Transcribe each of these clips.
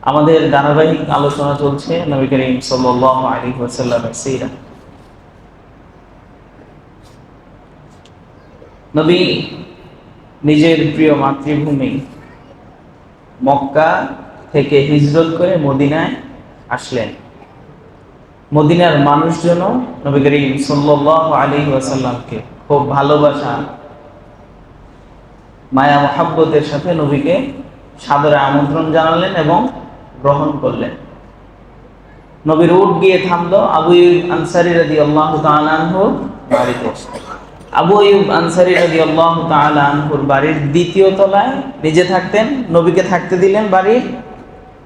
আমাদের ধারাবাহিক আলোচনা চলছে নবী করিম সাল্লাল্লাহু আলাইহি ওয়াসাল্লামের সিরাত। নবী নিজের প্রিয় মাতৃভূমি মক্কা থেকে হিজরত করে মদিনায় আসলেন। মদিনার মানুষজন নবী করিম সাল্লাল্লাহু আলাইহি ওয়াসাল্লামকে খুব ভালোবাসা, মায়া মহাব্বতের সাথে নবীকে সাদরে আমন্ত্রণ জানালেন এবং গ্রহণ করলেন। নবীর উট গিয়ে থামলো আবু আইয়ুব আনসারী রাদিয়াল্লাহু তাআলা আনহুর বাড়িতে। আবু আইয়ুব আনসারী রাদিয়াল্লাহু তাআলা আনহুর বাড়ির দ্বিতীয় তলায় নিজে থাকতেন, নবীকে থাকতে দিলেন বাড়ির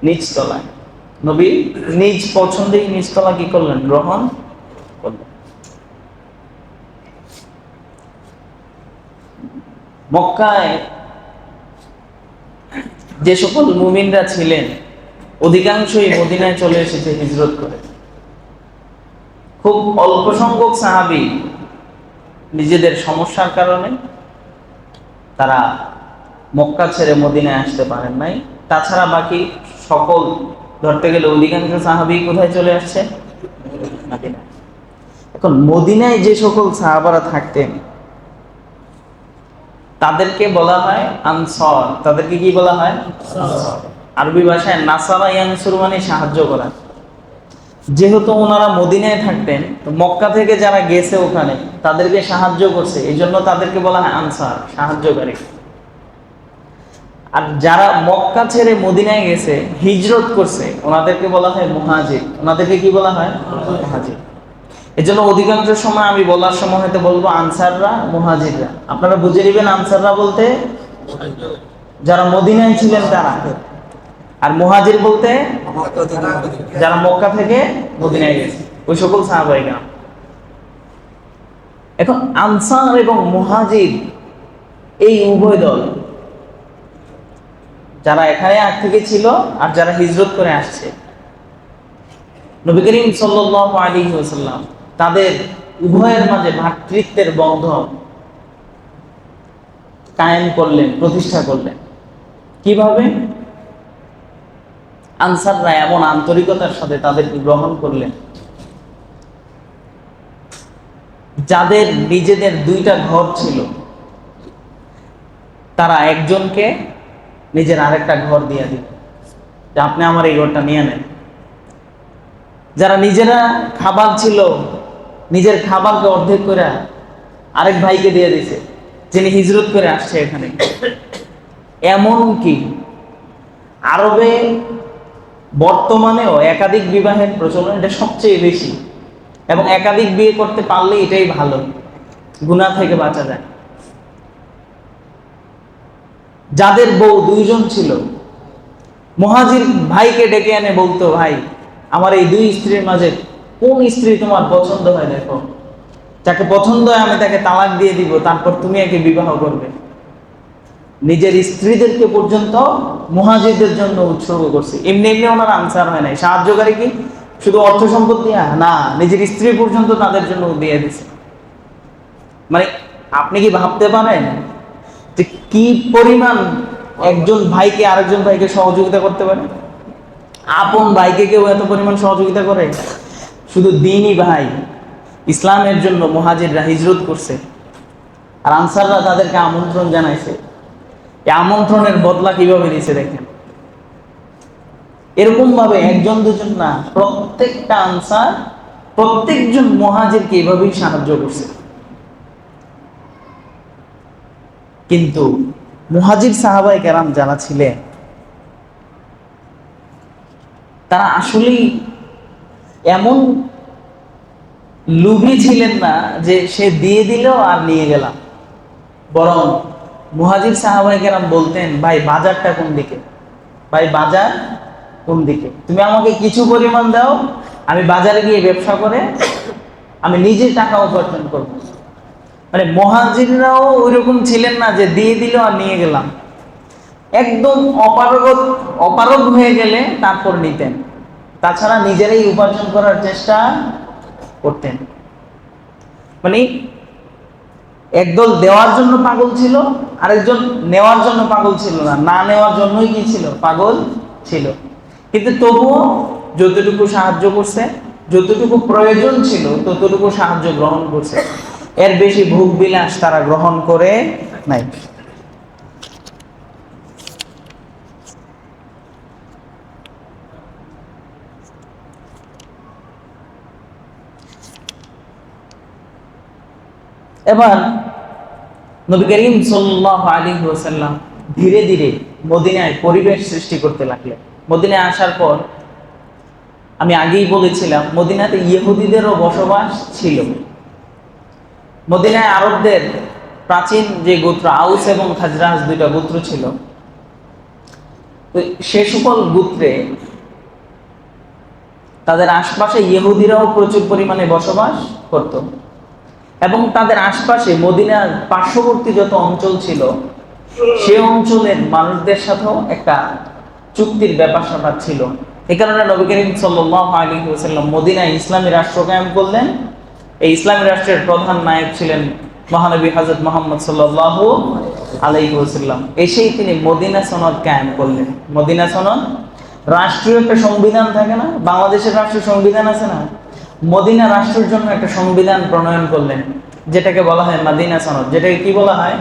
নিচ তলায়। নবী নিজ পছন্দেই নিচতলা কি করলেন? গ্রহণ করলেন। মক্কায় যে সকল মুমিনরা ছিলেন অধিকাংশই মদিনায় চলে এসেছে হিজরত করে। খুব অল্প সংখ্যক সাহাবী নিজেদের সমস্যার কারণে তারা মক্কা ছেড়ে মদিনায় আসতে পারেন নাই। তাছাড়া বাকি সকল ধরতে গেলে অধিকাংশ সাহাবী কোথায় চলে আসছে? মদিনায়। এখন মদিনায় যে সকল সাহাবারা থাকতেন তাদেরকে বলা হয় আনসার। তাদেরকে কি বলা হয়? আরবি ভাষায় নাসারা ইয়ানসুর মানে সাহায্য করা। যেহেতু ওনারা মদিনায় থাকতেন, তো মক্কা থেকে যারা গেছে ওখানে তাদেরকে সাহায্য করছে, এই জন্য তাদেরকে বলা হয় আনসার, সাহায্যকারী। আর যারা মক্কা ছেড়ে মদিনায় গেছে, হিজরত করছে, ওনাদেরকে বলা হয় মুহাজির। ওনাদেরকে কি বলা হয়? মুহাজির। এজন্য অধিকাংশ সময় আমি বলার সময় হয়তো বলবো আনসাররা, মুহাজিররা। আপনারা বুঝে নেবেন আনসাররা বলতে যারা মদিনায় ছিলেন তারা, আর মুহাজির বলতে যারা মক্কা থেকে মদিনায় গেছে, ওই সকল সাহাবায়ে কেরাম। এখন আনসার এবং মুহাজির এই উভয় দল, যারা এখানে আগ থেকে ছিল আর যারা হিজরত করে আসছে, নবী করিম সাল্লাল্লাহু আলাইহি ওয়াসাল্লাম তাদের উভয়ের মাঝে ভ্রাতৃত্বের বন্ধন কায়েম করলেন, প্রতিষ্ঠা করলেন। কিভাবে? আনসাররা এমন আন্তরিকতার সাথে তাদেরকে গ্রহণ করলেন, যাদের নিজেদের দুইটা ঘর ছিল তারা একজনকে নিজের আরেকটা ঘর দিয়ে দিল, যে আপনি আমার এই ঘরটা নিয়ে নেন। যারা নিজেরা খাবার ছিল, নিজের খাবারকে অর্ধেক করে আরেক ভাইকে দিয়ে দিছে, যিনি হিজরত করে আসছে এখানে। এমনকি আরবে বর্তমানেও একাধিক বিবাহের প্রচলন, এটা সবচেয়ে বেশি, এবং একাধিক বিয়ে করতে পারলে এটাই ভালো, গুনাহ থেকে বাঁচা যায়। যাদের বউ দুইজন ছিল, মুহাজির ভাইকে ডেকে এনে বলতো, ভাই আমার এই দুই স্ত্রীর মাঝে কোন স্ত্রী তোমার পছন্দ হয় দেখো, যাকে পছন্দ হয় আমি তাকে তালাক দিয়ে দিব, তারপর তুমি একে বিবাহ করবে। নিজের স্ত্রীদেরকে পর্যন্ত মুহাজিরদের জন্য উৎসর্গ করছে। এমনি এমনি ওনার আনসার হয় নাই। সাহায্যকারী কি শুধু অর্থ সম্পদ দিয়া? না, নিজের স্ত্রী পর্যন্ত তাদের জন্য দিয়ে দিছে। মানে আপনি কি ভাবতে পারেন যে কি পরিমাণ একজন ভাইকে আরেকজন ভাইকে সহযোগিতা করতে পারে? আপন ভাইকে কেউ এত পরিমাণ সহযোগিতা করে? শুধু দ্বীনি ভাই, ইসলামের জন্য মুহাজিররা হিজরত করছে, আর আনসাররা তাদেরকে আমন্ত্রণ জানাইছে। এই আমন্ত্রণের বদলা কিভাবে দিয়েছে দেখেন। এরকম ভাবে একজন দুজন না, প্রত্যেকটা আনসার প্রত্যেকজন মুহাজিরকে এভাবেই সাহায্য করছে। কিন্তু মুহাজির সাহাবায়ে কেরাম যারা ছিলেন তারা আসলেই এমন লোভী ছিলেন না যে সে দিয়ে দিল আর নিয়ে গেলাম। বরং মুহাজির সাহাবায়ে কেরাম বলতেন, ভাই বাজারটা কোন দিকে? ভাই বাজার কোন দিকে? তুমি আমাকে কিছু পরিমাণ দাও, আমি বাজারে গিয়ে ব্যবসা করে আমি নিজে টাকা উপার্জন করব। মানে মুহাজিররাও ওইরকম ছিলেন না যে দিয়ে দিল আর নিয়ে গেলাম। একদম অপারগ হয়ে গেলে তারপর নিতেন। তাছাড়া নিজেরাই উপার্জন করার চেষ্টা করতেন। মানে একদল দেওয়ার জন্য পাগল ছিল, আরেকজন নেওয়ার জন্য পাগল ছিল না, না নেওয়ার জন্যই কি ছিল? পাগল ছিল। কিন্তু তবুও যতটুকু সাহায্য করছে, যতটুকু প্রয়োজন ছিল ততটুকু সাহায্য গ্রহণ করছে, এর বেশি ভোগ বিলাস তারা গ্রহণ করে নাই। এবার নবী করিম সাল্লাল্লাহু আলাইহি ওয়াসাল্লাম ধীরে ধীরে মদিনায় পরিবেশ সৃষ্টি করতে লাগলেন। মদিনায় আসার পর আমি আগেই বলেছিলাম মদিনাতে ইহুদিদেরও বসবাস ছিল। মদিনায় আরবদের প্রাচীন যে গোত্র আউস এবং খাজরাজ দুইটা গোত্র ছিল, তো সে সকল গোত্রে তাদের আশপাশে ইহুদিরাও প্রচুর পরিমাণে বসবাস করত এবং তাদের আশপাশে মদিনার পার্শ্ববর্তী যত অঞ্চল ছিল সে অঞ্চলের মানুষদের সাথেও একটা চুক্তির ব্যাপার স্যাপার ছিল। এই কারণে নবী করিম সাল্লাল্লাহু আলাইহি ওয়াসাল্লাম মদিনায় ইসলামী রাষ্ট্র কায়েম করলেন। এই ইসলামী রাষ্ট্রের প্রধান নায়ক ছিলেন মহানবী হযরত মুহাম্মদ সাল্লাল্লাহু আলাইহি ওয়াসাল্লাম। এসেই তিনি মদিনা সনদ কায়েম করলেন। মদিনা সনদ, রাষ্ট্রীয় একটা সংবিধান থাকে না, বাংলাদেশের রাষ্ট্রীয় সংবিধান আছে না, মদিনা রাষ্ট্রের জন্য একটা সংবিধান প্রণয়ন করলেন যেটাকে বলা হয় মদিনা সনদ। যেটাকে কি বলা হয়?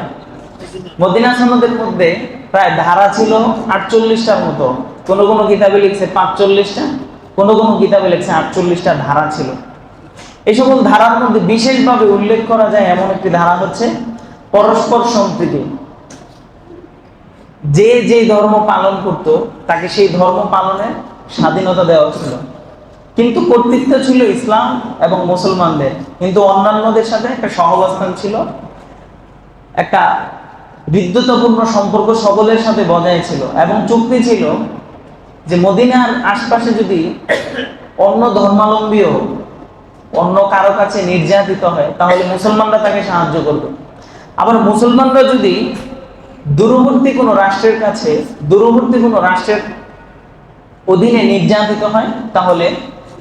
মদিনা সনদের মধ্যে প্রায় ধারা ছিল 48টার মতো, কোন কোন কিতাবে লিখছে 45টা, কোন কোন কিতাবে লিখছে 48টা ধারা ছিল। এই সকল ধারার মধ্যে বিশেষভাবে উল্লেখ করা যায় এমন একটি ধারা হচ্ছে পরস্পর সম্প্রীতি। যে যে ধর্ম পালন করত তাকে সেই ধর্ম পালনের স্বাধীনতা দেওয়া ছিল, কিন্তু কর্তৃত্ব ছিল ইসলাম এবং মুসলমানদের, কিন্তু অন্যান্যদের সাথে একটা সহাবস্থান ছিল, একটা বিদ্যুৎপূর্ণ সম্পর্ক সকলের সাথে বজায় ছিল। এবং চুক্তি ছিল যে মদিনার আশপাশে যদি অন্য ধর্মাবলম্বীও অন্য কারো কাছে নির্যাতিত হয় তাহলে মুসলমানরা তাকে সাহায্য করবে। আবার মুসলমানরা যদি দূরবর্তী কোনো রাষ্ট্রের কাছে, দূরবর্তী কোনো রাষ্ট্রের অধীনে নির্যাতিত হয় তাহলে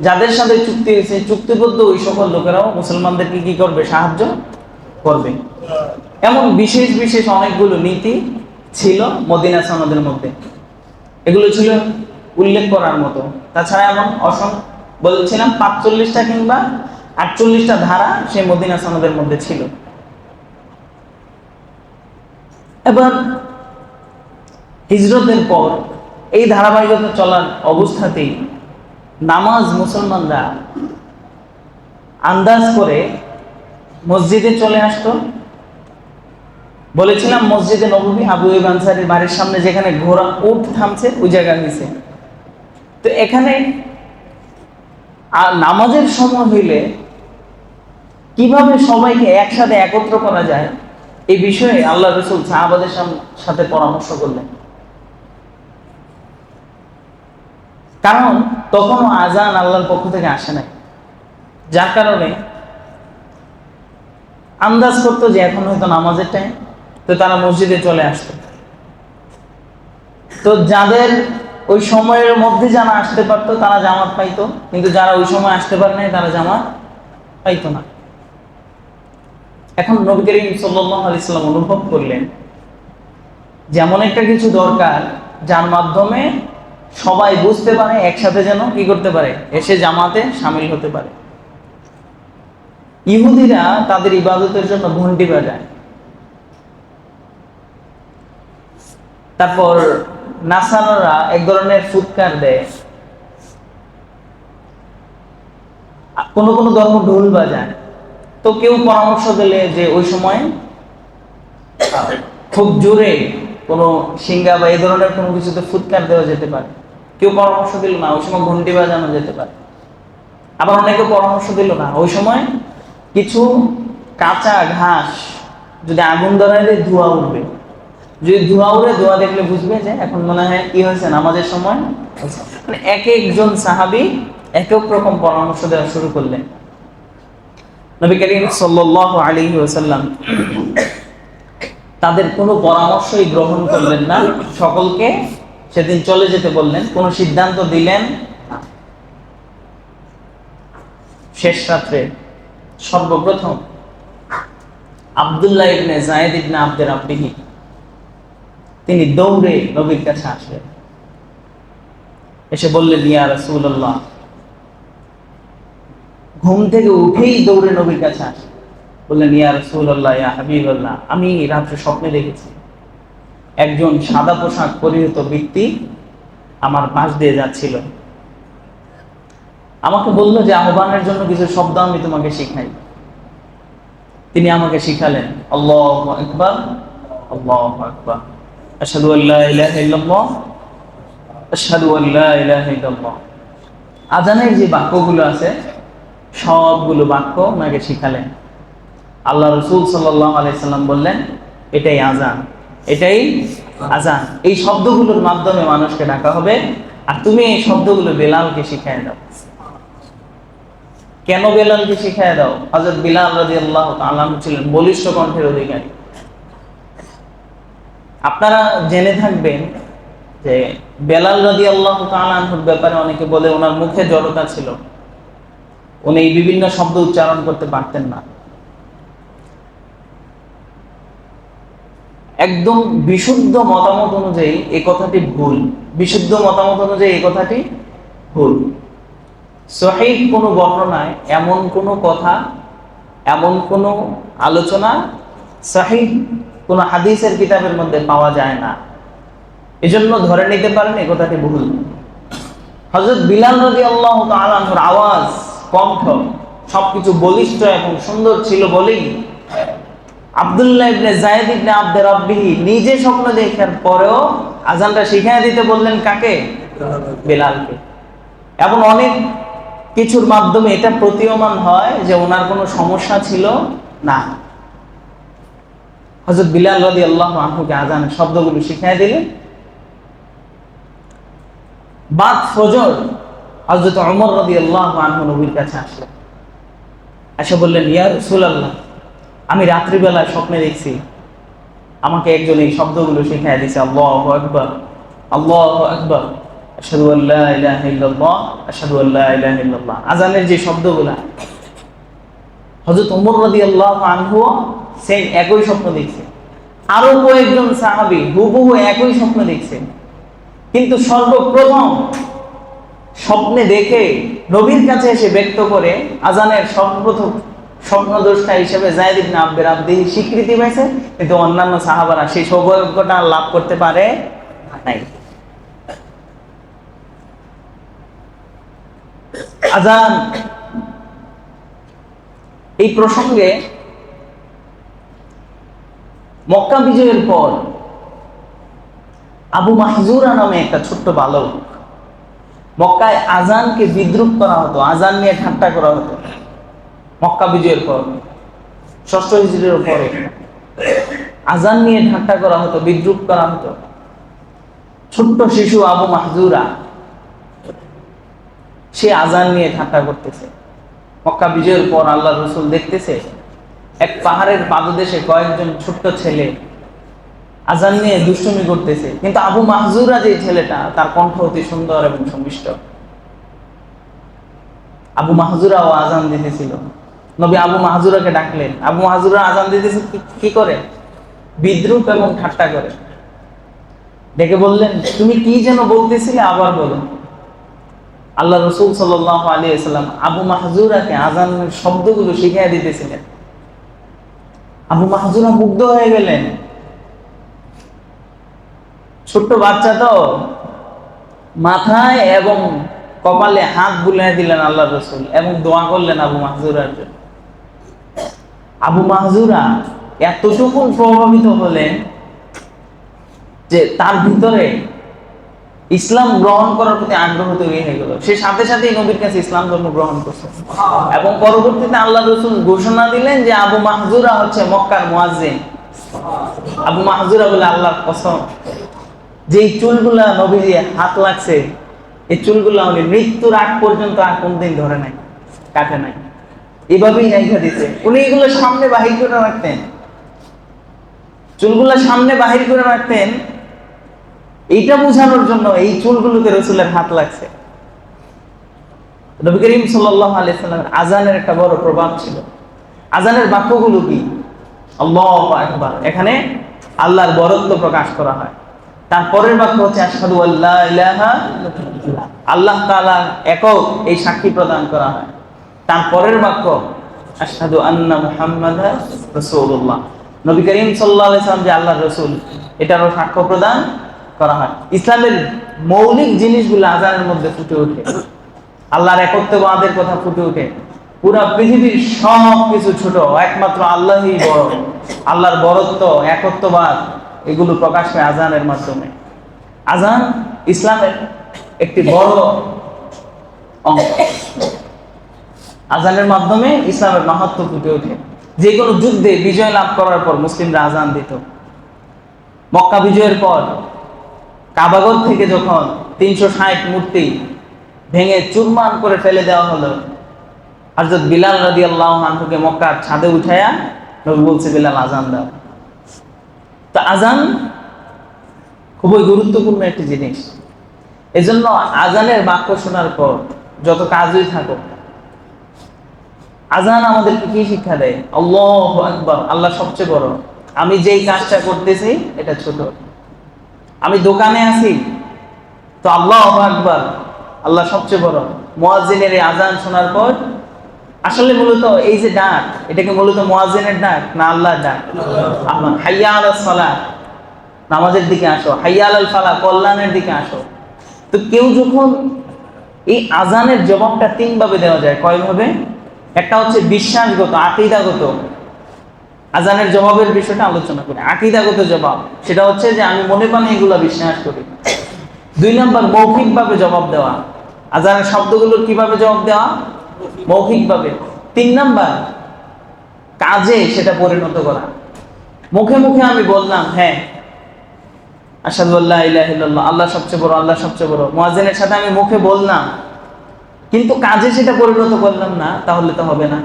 যাদের সাথে চুক্তি হয়েছে চুক্তিবদ্ধ ওই সকল লোকেরাও মুসলমানদেরকে কি করবে? সাহায্য করবে। এমন বিশেষ বিশেষ অনেকগুলো নীতি ছিল মদিনা সনদের মধ্যে, এগুলো ছিল উল্লেখ করার মতো। তাছাড়া এমন বলছিলাম 45টা কিংবা 48টা ধারা সেই মদিনা সনদের মধ্যে ছিল। এবার হিজরতের পর এই ধারাবাহিকতা চলার অবস্থাতেই নামাজ মুসলমানরা আন্দাজ করে মসজিদে চলে আসতো। বলেছিলাম মসজিদে নববী আবু আইয়ুব আনসারীর বাড়ির সামনে যেখানে ঘোড়া উট থামছে ওই জায়গার নিচে। তো এখানে নামাজের সময় হইলে কিভাবে সবাইকে একসাথে একত্র করা যায় এই বিষয়ে আল্লাহ রাসূল সাহাবাদের সাথে পরামর্শ করলেন। কারণ তখনও আজান আল্লাহর পক্ষ থেকে আসে নাই, যার কারণে আন্দাজ করতো যে এখন হয়তো নামাজের টাইম, তো তারা মসজিদে চলে আসতো। তো যাদের ওই সময়ের মধ্যে যারা আসতে পারতো তারা জামাত পাইতো, কিন্তু যারা ওই সময় আসতে পারে নাই তারা জামাত পাইতো না। এখন নবী করিম সাল্লাল্লাহু আলাইহি ওয়াসাল্লাম অনুভব করলেন যেমন একটা কিছু দরকার যার মাধ্যমে সবাই বুঝতে পারে, একসাথে যেন কি করতে পারে, এসে জামাতে শামিল হতে পারে। ইহুদিরা তাদের ইবাদতের জন্য ঘন্টি বাজায়, তারপর নাসারারা এক ধরনের ফুৎকার দেয়, কোন কোন ধর্ম ঢোল বাজায়। তো কেউ পরামর্শ দিলে যে ওই সময় খুব জোরে কোনো সিঙ্গা বা এই ধরনের কোনো কিছুতে ফুৎকার দেওয়া যেতে পারে। কেউ পরামর্শ দিল না ওই সময় ঘন্টি বাজানো যেতে পারে। আবার অনেকে পরামর্শ দিল না ওই সময় কিছু কাঁচা ঘাস যদি আগুন ধরায় দেয় ধোঁয়া উঠবে, যদি ধোঁয়া উড়ে ধোঁয়া দেখলে বুঝবে যে এখন মনে হয় কি হয়েছে, নামাজের সময়। মানে এক একজন সাহাবী এক এক রকম পরামর্শ দেওয়া শুরু করলেন। নবী করিম সাল্লাল্লাহু আলাইহি ওয়াসাল্লাম তাদের কোনো পরামর্শই গ্রহণ করলেন না, সকলকে সেদিন চলে যেতে বললেন, কোনো সিদ্ধান্ত দিলেন না। শেষ রাত্রে সর্বপ্রথম আব্দুল্লাহ ইবনে যায়েদ ইবনে আব্দুর রাব্বিহি তিনি দৌড়ে নবীর কাছে আসলেন। এসে বললেন, ইয়া রাসূলুল্লাহ। ঘুম থেকে উঠেই দৌড়ে নবীর কাছে আসে, বললেন, ইয়া রাসূলুল্লাহ, ইয়া হাবিবাল্লাহ, আমি রাত্রে স্বপ্নে দেখেছি একজন সাদা পোশাক পরিহিত ব্যক্তি আমার পাশ দিয়ে যাচ্ছিল। আমাকে বললো যে আহ্বানের জন্য কিছু শব্দ আমি তোমাকে শিখাই। তিনি আমাকে শিখালেন, আল্লাহু আকবার, আল্লাহু আকবার, আশহাদু আল্লা ইলাহা ইল্লাল্লাহ, আশহাদু আল্লা ইলাহা ইল্লাল্লাহ। আজানের যে বাক্যগুলো আছে সবগুলো বাক্য ওনাকে শিখালেন। আল্লাহ রাসূল সাল্লাল্লাহু আলাইহি সাল্লাম বললেন, এটাই আজান, এটাই আজান। এই শব্দগুলোর মাধ্যমে মানুষকে ডাকা হবে, আর তুমি এই শব্দগুলো বেলালকে শিখিয়ে দাও। কেন বেলালকে শিখিয়ে দাও? হযরত বিলাল রাদিয়াল্লাহু তাআলা ছিলেন বলিষ্ঠ কণ্ঠের অধিকারী। আপনারা জেনে থাকবেন যে বেলাল রাদিয়াল্লাহু তাআলার ব্যাপারে অনেকে বলে ওনার মুখে জড়তা ছিল, উনি বিভিন্ন শব্দ উচ্চারণ করতে পারতেন না। একদম বিশুদ্ধ মতামত অনুযায়ী এই কথাটি ভুল। বিশুদ্ধ মতামত অনুযায়ী এই কথাটি ভুল। সহিহ কোনো বর্ণনায় এমন কোনো কথা, এমন কোনো আলোচনা সহিহ কোনো হাদিসের কিতাবের মধ্যে পাওয়া যায় না। এজন্য ধরে নিতে পারেন এই কথাটি ভুল। হযরত বিলাল রাদিয়াল্লাহু তাআলা আনহুর আওয়াজ, কণ্ঠ সবকিছু বলিষ্ঠ এবং সুন্দর ছিল বলেই আব্দুল্লাহ ইবনে যায়েদ ইবনে আব্দে রাব্বিহি নিজে স্বপ্ন দেখার পরেও আজানটা শিখিয়ে দিতে বললেন কাকে? বেলালকে। এবং অনেক কিছুর মাধ্যমে এটা প্রতীয়মান হয় যে ওনার কোনো সমস্যা ছিল না। হযরত বিলাল রাদিয়াল্লাহু আনহুকে আজানের শব্দগুলো শিখিয়ে দিলেন। বাদ ফজর হযরত ওমর রাদিয়াল্লাহু আনহু নবীর কাছে আসলেন, এসে বললেন, ইয়া রাসূলুল্লাহ, আমি রাত্রিবেলায় স্বপ্নে দেখছি আমাকে একজন এই শব্দগুলো শিখিয়ে দিয়েছে, আল্লাহু আকবার, আল্লাহু আকবার, আশহাদু আল্লা ইলাহা ইল্লাল্লাহ, আশহাদু আল্লা ইলাহা ইল্লাল্লাহ। আজানের যে শব্দগুলো, হযরত ওমর রাদিয়াল্লাহু আনহু সেই একই স্বপ্ন দেখছে। আরো কয়েকজন সাহাবী হুবহু একই স্বপ্ন দেখছেন, কিন্তু সর্বপ্রথম স্বপ্নে দেখে নবীর কাছে এসে ব্যক্ত করে আজানের সর্বপ্রথম স্বপ্নদ্রষ্টা হিসেবে যায়েদ ইবনে আব্দে রাব্বিহি স্বীকৃতি পেয়েছে, কিন্তু অন্যান্য সাহাবারা সেই সৌভাগ্যটা লাভ করতে পারে নাই। আজান এই প্রসঙ্গে মক্কা বিজয়ের পর আবু মাহজুরা নামে একটা ছোট্ট বালক, মক্কায় আজানকে বিদ্রুপ করা হতো, আজান নিয়ে ঠাট্টা করা হতো। মক্কা বিজয়ের পর ৬ষ্ঠ হিজরির পরে আজান নিয়ে ঠাট্টা করা হতো, বিদ্রুপ করা হতো। ছোট্ট শিশু আবু মাহজুরা, সে আজান নিয়ে ঠাট্টা করতেছে। মক্কা বিজয়ের পর আল্লাহ রাসূল দেখতেছে এক পাহাড়ের পাদদেশে কয়েকজন ছোট্ট ছেলে আজান নিয়ে দুষ্টুমি করতেছে, কিন্তু আবু মাহজুরা যে ছেলেটা, তার কণ্ঠ অতি সুন্দর এবং সুমিষ্ট। আবু মাহজুরাও আজান দিতেছিল। নবী আবু মাহজুরাকে ডাকলেন। আবু মাহজুরা আজান দিতেছে কি করে? বিদ্রুপ এবং ঠাট্টা করে। ডেকে বললেন, তুমি কি যেন বলতেছিলে, আবার বলো। আল্লাহ রাসূল সাল্লাল্লাহু আলাইহি ওয়াসাল্লাম আবু মাহজুরাকে আজানের শব্দগুলো শিখিয়ে দিতেছিলেন। আবু মাহজুরা মুগ্ধ হয়ে গেলেন। ছোট্ট বাচ্চা তো, মাথায় এবং কপালে হাত বুলিয়ে দিলেন আল্লাহ রাসূল এবং দোয়া করলেন আবু মাহজুরার জন্য। আবু মাহজুরা এতটুকু প্রভাবিত হলেন যে তার ভিতরে ইসলাম গ্রহণ করার প্রতি আগ্রহ তৈরি হয়ে গেল। সে সাথে সাথেই নবীর কাছে ইসলাম ধর্ম গ্রহণ করছে এবং পরবর্তীতে আল্লাহ রাসূল ঘোষণা দিলেন যে আবু মাহজুরা হচ্ছে মক্কার মুয়াজ্জিন। আবু মাহজুরা বলে, আল্লাহর কসম, যে চুলগুলা নবীজি হাত লাগছে, এই চুলগুলা উনি মৃত্যুর আগ পর্যন্ত আর কোনদিন ধরে নাই, কাটে নাই, এভাবেই রাইখা দিতে। উনি এগুলো সামনে বাহির করে রাখতেন, চুলগুলা সামনে বাহির করে রাখতেন, এইটা বোঝানোর জন্য এই চুলগুলোতে রাসূলের হাত লাগছে। নবী করিম সাল্লাল্লাহু আলাইহি ওয়াসাল্লামের আজানের একটা বড় প্রভাব ছিল। আজানের বাক্যগুলো কি? আল্লাহু আকবার, এখানে আল্লাহর বরত্ব প্রকাশ করা হয়। তারপরের বাক্য হচ্ছে আশহাদু আল্লা ইলাহা ইল্লাল্লাহ, আল্লাহ তাআলা একক, এই সাক্ষী প্রদান করা হয়। তারপরের বাক্য আশহাদু আন্না মুহাম্মাদার রাসূলুল্লাহ, নবী করিম সাল্লাল্লাহু আলাইহি ওয়াসাল্লাম যে আল্লাহর রাসূল, এটারও সাক্ষ্য প্রদান করা হয়। ইসলামের মৌলিক জিনিসগুলো আযানের মধ্যে ফুটে ওঠে, আল্লাহর একত্ববাদের কথা ফুটে ওঠে। পুরা পৃথিবীর সব কিছু ছোট, একমাত্র আল্লাহই বড়। আল্লাহর বড়ত্ব, একত্ববাদ এগুলো প্রকাশ পায় আযানের মাধ্যমে। আযান ইসলামের একটি বড় অংশ। আযানের মাধ্যমে ইসলামের মাহাত্ম্য ফুটে ওঠে। যে কোনো যুদ্ধে বিজয় লাভ করার পর মুসলিমরা আযান দিত। মক্কা বিজয়ের পর কাবাগর থেকে যখন 360 মূর্তি ভেঙে চুরমার করে ফেলে দেওয়া হলো, হযরত বিলাল রাদিয়াল্লাহু আনহুকে মক্কার ছাদে উঠায়া নবী বলছে, বিলাল আযান দাও। তো আযান খুবই গুরুত্বপূর্ণ একটি জিনিস। এজন্য আযানের বাক্য শোনার পর যত কাজই থাকো, আযান আমাদেরকে কি শিক্ষা দেয়? আল্লাহু আকবার, আল্লাহ সবচেয়ে বড়। আমি যেই কাজটা করতেছি এটা ছোট। আমি দোকানে আছি তো আল্লাহু আকবার, আল্লাহ সবচেয়ে বড়। মুয়াজ্জিনের এই আযান শোনার পর আসলে মূলত এই যে ডাক, এটাকে মূলত মুয়াজ্জিনের ডাক না আল্লাহর ডাক? আল্লাহ। হাইয়া আলাস সালাহ, নামাজের দিকে আসো। হাইয়া আলাল ফালাহ, কল্যাণের দিকে আসো। তো কেউ যখন এই আযানের জবাবটা 3 ভাবে দেওয়া যায়। কয়ভাবে? একটা হচ্ছে বিশ্বাসগত, আকীদাগত। আযানের জবাবের বিষয়টা আলোচনা করি। আকীদাগত জবাব, সেটা হচ্ছে যে আমি মনে প্রাণে এগুলো বিশ্বাস করি। 2 নাম্বার মৌখিকভাবে জবাব দেওয়া। আযানের শব্দগুলোর কিভাবে জবাব দেওয়া? মৌখিকভাবে। 3 নাম্বার কাজে সেটা পরিণত করা। মুখে মুখে আমি বললাম হ্যাঁ আশহাদু আল্লা ইলাহা ইল্লাল্লাহ, আল্লাহ সবচেয়ে বড়, আল্লাহ সবচেয়ে বড়। মুয়াজ্জিনের সাথে আমি মুখে বললাম কিন্তু কাজে সেটা পরিণত করলাম না, তাহলে তো হবে না।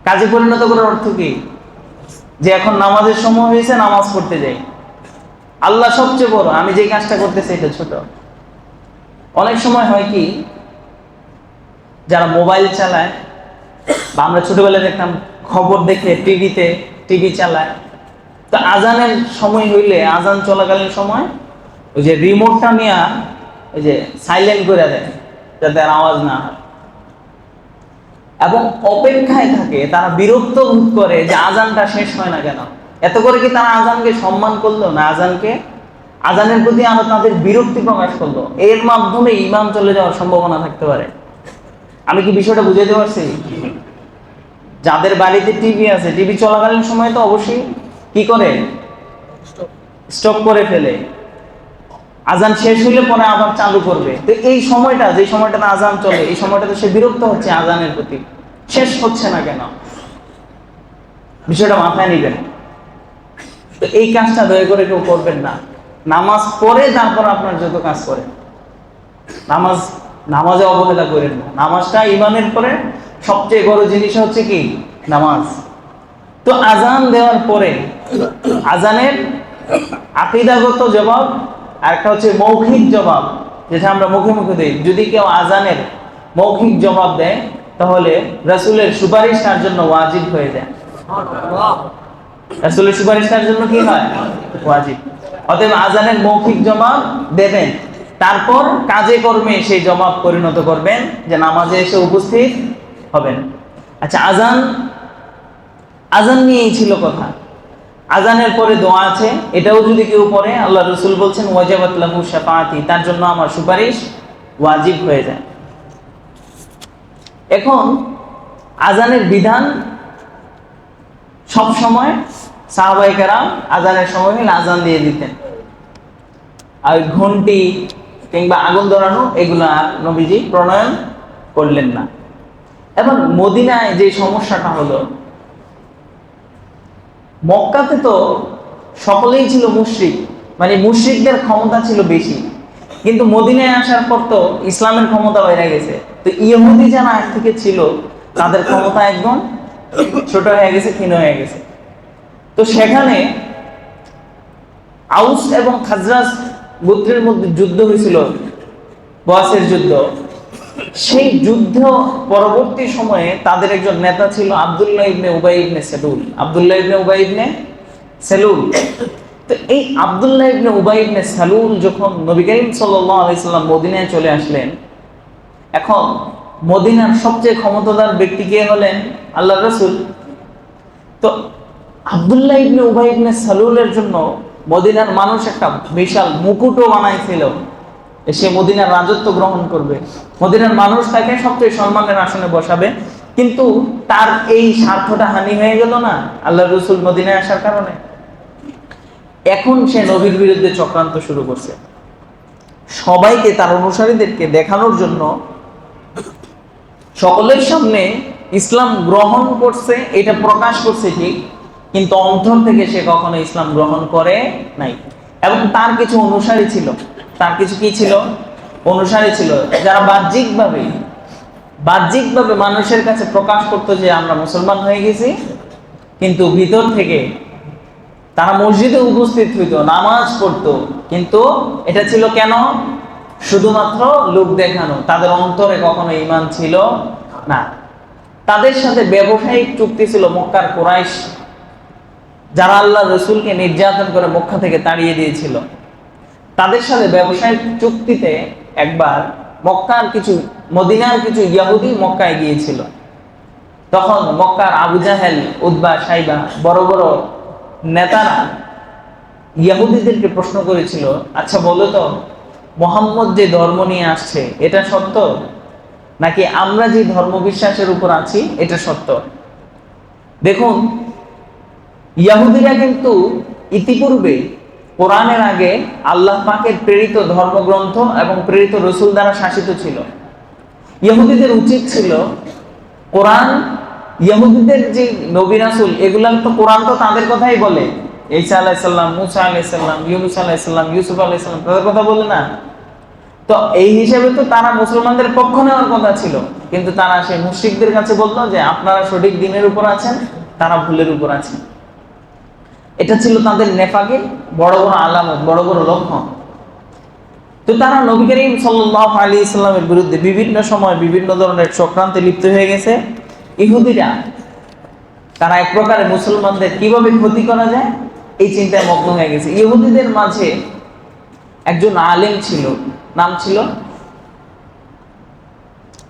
কাজে পরিণত করার অর্থ কি? যে এখন নামাজের সময় হয়েছে, নামাজ পড়তে যাই। আল্লাহ সবচেয়ে বড়, আমি যে কাজটা করতেছি এটা ছোট। অনেক সময় হয় কি, যারা মোবাইল চালায় বা আমরা ছোটবেলায় দেখতাম খবর দেখে টিভি চালায়, তো আযানের সময় হইলে, আযান চলাকালীন সময় ওই যে রিমোটটা নিয়ে ওই যে সাইলেন্ট করে দেয় যাতে আর আওয়াজ না হয়, এবং অপেক্ষায় থাকে। তারা বিরক্ত বোধ করে যে আযানটা শেষ হয় না কেন। এত করে কি তারা আযানকে সম্মান করলো না, আযানের প্রতি আরো তাদের বিরক্তি প্রকাশ করলো? এর মাধ্যমে ঈমান চলে যাওয়ার সম্ভাবনা থাকতে পারে। আমি কি বিষয়টা বুঝাইতে পারছি? যাদের বাড়িতে টিভি আছে, টিভি চলাকালীন সময় তো অবশ্যই কি করে, স্টপ করে ফেলে। আযান শেষ হইলে পরে আবার চালু করবে। তো এই সময়টা, যে সময়টাতে আযান চলে, এই সময়টাতে সে বিরক্ত হচ্ছে আযানের প্রতি, শেষ হচ্ছে না কেন। বিষয়টা মাথায় নিবেন। তো এই কাজটা দয়া করে কেউ করবেন না। নামাজ পড়ে তারপর আপনার যত কাজ করেন, নামাজে অবহেলা করেন না। নামাজটা ঈমানের পরে সবচেয়ে বড় জিনিস হচ্ছে কি? নামাজ। তো আযান দেওয়ার পরে আযানের আকীদাগত জবাব, আর একটা হচ্ছে মৌখিক জবাব, যেটা আমরা মুখে মুখে দিই। যদি কেউ আযানের মৌখিক জবাব দেয় তাহলে রাসূলের সুপারিশ তার জন্য ওয়াজিব হয়ে যায়। রাসূলের সুপারিশ তার জন্য কি হয়? ওয়াজিব। অতএব আযানের মৌখিক জবাব দেবেন, তারপর কাজে কর্মে সেই জবাব পরিণত করবেন, যে নামাজে এসে উপস্থিত হবেন। আচ্ছা, আযান নিয়েই ছিল কথা। আযানের পরে দোয়া আছে, এটাও যদি কেউ পড়ে, আল্লাহ রাসূল বলছেন ওয়াজাবাত লাহু শাফাআতি, তার জন্য আমার সুপারিশ ওয়াজিব হয়ে যায়। এখন আযানের বিধান সব সময় সাহাবায়ে কেরাম আযানের সময় হলে আযান দিয়ে দিতেন। আর ঘন্টি কিংবা আগুন ধরানো এগুলো আর নবীজি প্রণয়ন করলেন না। এখন মদিনায় যে সমস্যাটা হলো, মক্কাতে তো সকলেই ছিল মুশরিক, মানে মুশরিকদের ক্ষমতা ছিল বেশি, কিন্তু মদিনায় আসার পর তো ইসলামের ক্ষমতা বেড়ে গেছে। তো ইহুদি যারা আগ থেকে ছিল তাদের ক্ষমতা একদম ছোট হয়ে গেছে, ক্ষীণ হয়ে গেছে। তো সেখানে আউস এবং খাজরাজ গোত্রের মধ্যে যুদ্ধ হয়েছিল, বয়াসের যুদ্ধ। সেই যুদ্ধ পরবর্তী সময়ে তাদের একজন নেতা ছিল আব্দুল্লাহ ইবনে উবাই ইবনে সেলুল। আব্দুল্লাহ ইবনে উবাই ইবনে সেলুল তো এই আব্দুল্লাহ ইবনে উবাই ইবনে সালুল যখন নবী করিম সাল্লাল্লাহু আলাইহি সাল্লাম মদিনায় চলে আসলেন, এখন মদিনার সবচেয়ে ক্ষমতাধর ব্যক্তি কে হলেন? আল্লাহর রাসূল। তো আব্দুল্লাহ ইবনে উবাই ইবনে সালুলের জন্য মদিনার মানুষ একটা বিশাল মুকুটও বানাইছিল, সে মদিনার রাজত্ব গ্রহণ করবে, মদিনার মানুষ তাকে সবচেয়ে সম্মানের আসনে বসাবে। কিন্তু তার এই স্বার্থটা হানি হয়ে গেল না আল্লাহর রাসূল মদিনায় আসার কারণে। এখন সে নবীর বিরুদ্ধে চক্রান্ত শুরু করছে, সবাইকে, তার অনুসারীদেরকে দেখানোর জন্য সকলের সামনে ইসলাম গ্রহণ করছে, এটা প্রকাশ করছে ঠিক, কিন্তু অন্তর থেকে সে কখনো ইসলাম গ্রহণ করে নাই। এবং তার কিছু অনুসারী ছিল, তার কিছু কি ছিল? অনুসারী ছিল, যারা বাহ্যিকভাবে মানুষের কাছে প্রকাশ করতো যে আমরা মুসলমান হয়ে গেছি, কিন্তু ভিতর থেকে তারা মসজিদে উপস্থিত হইতো, নামাজ পড়তো, কিন্তু এটা ছিল কেন? শুধুমাত্র লোক দেখানো, তাদের অন্তরে কখনো ঈমান ছিল না। তাদের সাথে ব্যবসায়িক চুক্তি ছিল মক্কার কুরাইশ, যারা আল্লাহ রসুলকে নির্যাতন করে মক্কা থেকে তাড়িয়ে দিয়েছিল। তাদের সাথে ব্যবসায়িক চুক্তিতে একবার মদিনার কিছু ইহুদি মক্কায় গিয়েছিল। তখন মক্কার আবু জাহেল, উতবা, সাইবা, বড় বড় নেতারা ইহুদিদেরকে প্রশ্ন করেছিল, আচ্ছা বলো তো, মুহাম্মদ যে ধর্ম নিয়ে আসছে এটা সত্য, নাকি আমরা যে ধর্ম বিশ্বাসের উপর আছি এটা সত্য? দেখুন, ইহুদিরা কিন্তু ইতিপূর্বে কোরআনের আগে আল্লাহ পাকের প্রেরিত ধর্মগ্রন্থ এবং প্রেরিত রসুল দ্বারা শাসিত ছিল। ইহুদিদের উচিত ছিল কোরআন, ইহুদিদের যে নবী রাসূল, এগুলা তো কোরআন তো তাদের কথাই বলে, ঈসা আলাইহিস সালাম, মুসা আলাইহিস সালাম, ইউনূস আলাইহিস সালাম, ইউসুফ আলাইহিস সালাম, তাদের কথা বলে না? তো এই হিসাবে তো তারা মুসলমানদের পক্ষ নেওয়ার কথা ছিল, কিন্তু তারা সেই মুশরিকদের কাছে বললো যে আপনারা সঠিক দ্বীনের উপর আছেন, তারা ভুলের উপর আছেন। এটা ছিল তাদের নেফাকের বড় বড় আলামত, বড় বড় লক্ষণ। তো তারা নবী করিম সাল্লাল্লাহু আলাইহি সাল্লামের বিরুদ্ধে বিভিন্ন সময় বিভিন্ন ধরনের চক্রান্তে লিপ্ত হয়ে গেছে। ইহুদিরা, তারা এক প্রকারে মুসলমানদের কিভাবে ক্ষতি করা যায় এই চিন্তায় মগ্ন হয়ে গেছে। ইহুদিদের মাঝে একজন আলেম ছিল, নাম ছিল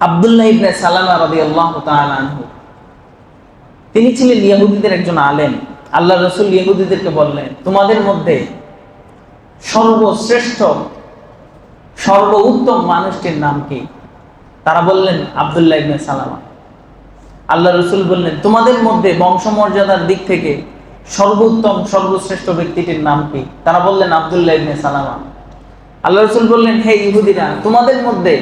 আব্দুল্লাহ ইবনে সালামা রাদিয়াল্লাহু তাআলা আনহু। তিনি ছিলেন ইহুদিদের একজন আলেম। আল্লাহ রাসূল ইহুদিদেরকে বললেন, তোমাদের মধ্যে সর্বশ্রেষ্ঠ, সর্বোত্তম মানুষটির নাম কি? তারা বললেন আব্দুল্লাহ ইবনে সালামা। আল্লাহ রাসূল বললেন, তোমাদের মধ্যে বংশমর্যাদার দিক থেকে সর্বোত্তম, সর্বশ্রেষ্ঠ ব্যক্তিটির নাম কি? তারা বললেন আব্দুল্লাহ ইবনে সালামা। আল্লাহ রাসূল বললেন, হে ইহুদিরা, তোমাদের মধ্যে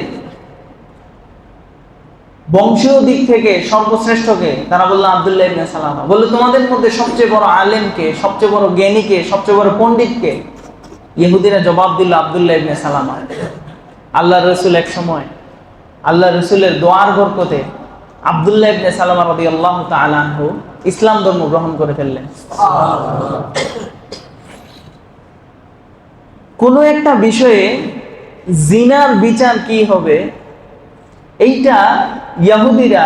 বংশীয় দিক থেকে সর্বশ্রেষ্ঠকে? তারা বললেন আব্দুল্লাহ ইবনে সালামা। বলল, তোমাদের মধ্যে সবচেয়ে বড় আলেমকে, সবচেয়ে বড় জ্ঞানীকে, সবচেয়ে বড় পণ্ডিতকে? ইহুদিরা জবাব দিল আব্দুল্লাহ ইবনে সালামা। আল্লাহ রাসূল এক সময় আল্লাহ রাসূলের দোয়ার বরকতে আব্দুল্লাহ ইবনে সালামা রাদিয়াল্লাহু তাআলা আনহু ইসলাম ধর্ম গ্রহণ করে ফেললেন। কোন একটা বিষয়ে জিনার বিচার কি হবে, এইটা ইহুদিরা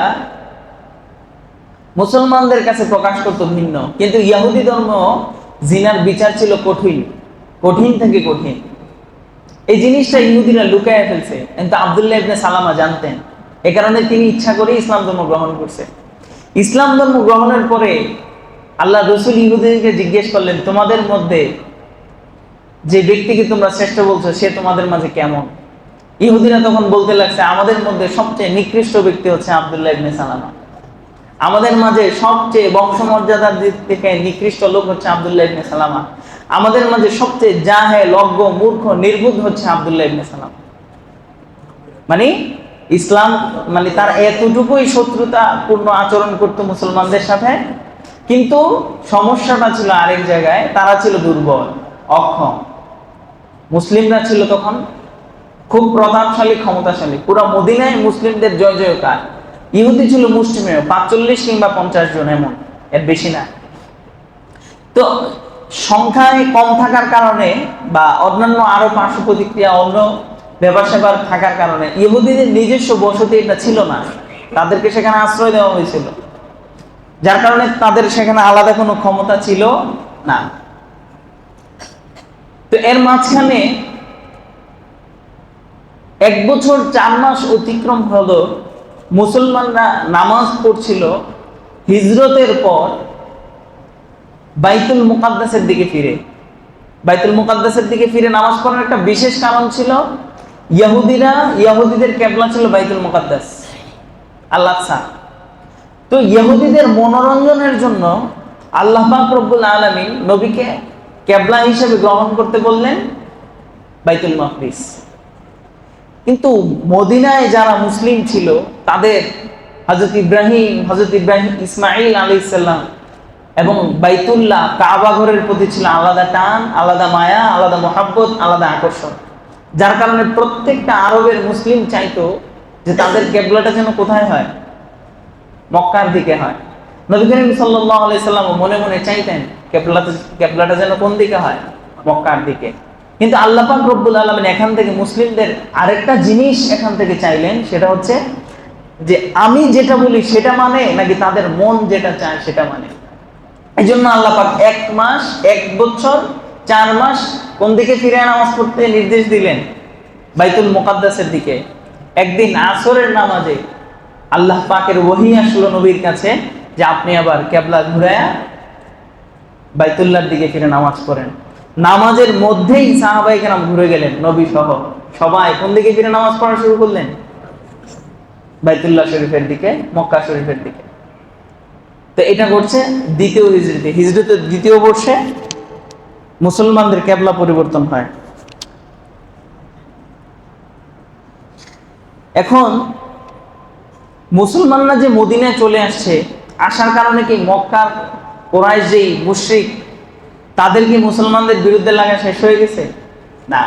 মুসলমানদের কাছে প্রকাশ করত ভিন্ন, কিন্তু ইহুদি ধর্ম জিনার বিচার ছিল কঠিন, কঠিন থেকে কঠিন। এই জিনিসটা ইহুদিরা লুকায় ফেলছে, কিন্তু আব্দুল্লাহ ইবনে সালামা জানতেন। এ কারণে তিনি ইচ্ছা করে ইসলাম ধর্ম গ্রহণ করছে। ইসলাম ধর্ম গ্রহণের পরে আল্লাহ রাসূল ইহুদিদেরকে জিজ্ঞেস করলেন, তোমাদের মধ্যে যে ব্যক্তিকে তোমরা শ্রেষ্ঠ বলছো সে তোমাদের মাঝে কেমন? ইহুদিরা তখন বলতে লাগছে, আমাদের মধ্যে সবচেয়ে নিকৃষ্ট ব্যক্তি হচ্ছে আব্দুল্লাহ ইবনে সালামা, আমাদের মাঝে সবচেয়ে বংশমর্যাদার দিক থেকে নিকৃষ্ট লোক হচ্ছে আব্দুল্লাহ ইবনে সালামা, আমাদের মাঝে সবচেয়ে জাহেল, অজ্ঞ, মূর্খ, নির্বুদ্ধ হচ্ছে আব্দুল্লাহ ইবনে সালামা। মানে ইসলাম, মানে তার এতটুকুই শত্রুতাপূর্ণ আচরণ করতো মুসলমানদের সাথে, কিন্তু সমস্যাটা ছিল আরেক জায়গায়, তারা ছিল দুর্বল, অক্ষম। মুসলিমরা ছিল তখন খুব প্রতাপশালী, ক্ষমতাশালী, পুরো মদিনায় মুসলিমদের জয় জয়কার। ইহুদি ছিল মুষ্টিমেয়, 45 কিংবা 50 জন, এমন, এর বেশি না। তো সংখ্যায় কম থাকার কারণে বা অন্যান্য আরো পার্শ্ব প্রতিক্রিয়া, অন্য ব্যাপার স্যাপার থাকার কারণে ইহুদিদের নিজস্ব বসতি এটা ছিল না, তাদেরকে সেখানে আশ্রয় দেওয়া হয়েছিল, যার কারণে তাদের সেখানে আলাদা কোনো ক্ষমতা ছিল না। তো এর মাঝখানে 1 বছর 4 মাস অতিক্রম হলো, মুসলমানরা নামাজ পড়ছিল হিজরতের পর বাইতুল মুকাদ্দাসের দিকে ফিরে। বাইতুল মুকাদ্দাসের দিকে ফিরে নামাজ পড়ার একটা বিশেষ কারণ ছিল, ইহুদিদের কিবলা ছিল বাইতুল মুকাদ্দাস, আল-আকসা। তো ইহুদিদের মনোরঞ্জনের জন্য আল্লাহ পাক রব্বুল আলামিন নবীকে কিবলা হিসেবে গ্রহণ করতে বললেন বাইতুল মাকদিস। কিন্তু মদিনায় যারা মুসলিম ছিল তাদের হযরত ইব্রাহিম ইসমাঈল আলাইহিস সালাম এবং বাইতুল্লাহ কাবা ঘরের প্রতি ছিল আলাদা টান, আলাদা মায়া, আলাদা মহাব্বত, আলাদা আকর্ষণ, যার কারণে প্রত্যেকটা আরবের মুসলিম চাইতো যে তাদের কিবলাটা যেন কোথায় হয়, মক্কার দিকে হয়। নবী করিম সাল্লাল্লাহু আলাইহি সাল্লাম মনে মনে চাইতেন কিবলাটা যেন কোন দিকে হয়, মক্কার দিকে। কিন্তু আল্লাহ পাক রব্বুল আলামিন এখান থেকে মুসলিমদের আরেকটা জিনিস এখান থেকে চাইলেন, সেটা হচ্ছে যে আমি যেটা বলি সেটা মানে নাকি তাদের মন যেটা চায় সেটা মানে। এই জন্য আল্লাহ পাক 1 মাস 1 বছর 4 মাস কোন দিকে ফিরে নামাজ পড়তে নির্দেশ দিলেন, বাইতুল মুকাদ্দাসের দিকে। একদিন আসরের নামাজে আল্লাহ পাকের ওহী আসলো নবীর কাছে যে আপনি আবার কিবলা ঘুরায়া বাইতুল্লাহর দিকে ফিরে নামাজ পড়েন। নামাজের মধ্যেই সাহাবায়ে কেরাম ঘুরে গেলেন, নবী সহ সবাই কোন দিকে ফিরে নামাজ পড়া শুরু করলেন, বাইতুল্লাহ শরীফের দিকে, মক্কা শরীফের দিকে। তো এটা ঘটছে দ্বিতীয় হিজরতের দ্বিতীয় বর্ষে মুসলমানদের কিবলা পরিবর্তন হয়। এখন মুসলমানরা যে মদিনায় চলে আসছে, আসার কারণে কি মক্কার কুরাইশ যেই মুশরিক তাদের কি মুসলমানদের বিরুদ্ধে লাগা শেষ হয়ে গেছে? না,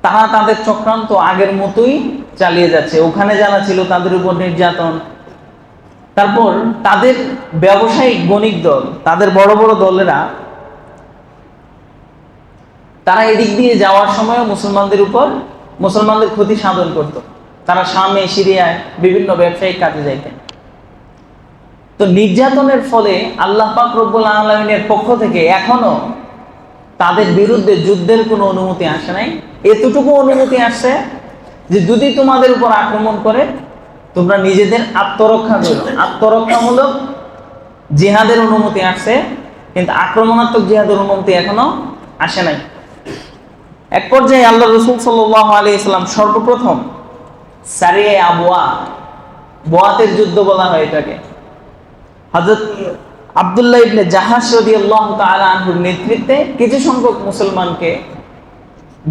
তারা তাদের চক্রান্ত আগের মতোই চালিয়ে যাচ্ছে। ওখানে যারা ছিল তাদের উপর নির্যাতন, তারপর তাদের ব্যবসায়িক বণিক দল, তাদের বড় বড় দলেরা তারা এদিক দিয়ে যাওয়ার সময় মুসলমানদের ক্ষতি সাধন করত। তারা শামে, সিরিয়ায় বিভিন্ন ব্যবসায়িক কাজে যাইতেন। তো নির্যাতনের ফলে আল্লাহ পাক রব্বুল আলামিনের পক্ষ থেকে এখনো তাদের বিরুদ্ধে যুদ্ধের কোনো অনুমতি আসে নাই। এতটুকু অনুমতি আসছে যে যদি তোমাদের উপর আক্রমণ করে তোমরা নিজেদের আত্মরক্ষা করো। আত্মরক্ষামূলক জিহাদের অনুমতি আসছে, কিন্তু আক্রমণাত্মক জিহাদের অনুমতি এখনো আসে নাই। এক পর্যায়ে আল্লাহ রাসূল সাল্লাল্লাহু আলাইহি ওয়াসাল্লাম সর্বপ্রথম সারিয়া বোয়াতের যুদ্ধ বলা হয় এটাকে, হযরত আব্দুল্লাহ ইবনে জাহাশ রাদিয়াল্লাহু তাআলা আনহুর নেতৃত্বে কিছু সংখ্যক মুসলমানকে